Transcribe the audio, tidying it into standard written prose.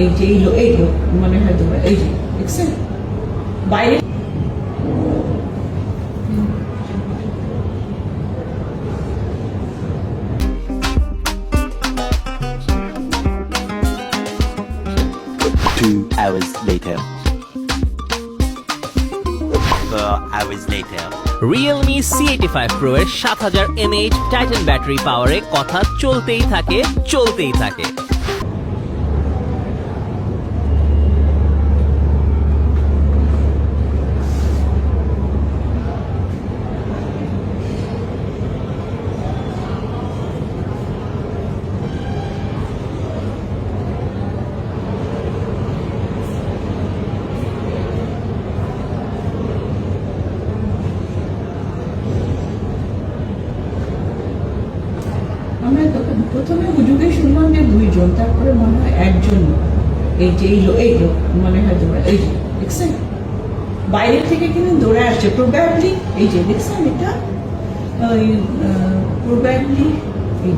এই যে এই লোক মনে হয় তোমরা এই যে দেখছেন বাইরে Two hours later. 4 hours later. Realme C85 Pro এর 7000 mAh টাইটান ব্যাটারি পাওয়ারে কথা চলতেই থাকে। আমরা প্রথমে হুজুগে শুনলাম যে দুইজন, তারপরে মনে হয় একজন। এই যে এই লোক মনে হয় তোমরা এই যে দেখছেন বাইরে থেকে কিন্তু দৌড়ে আসছে প্রবাবলি এই যে দেখছেন এটা প্রবাবলি এই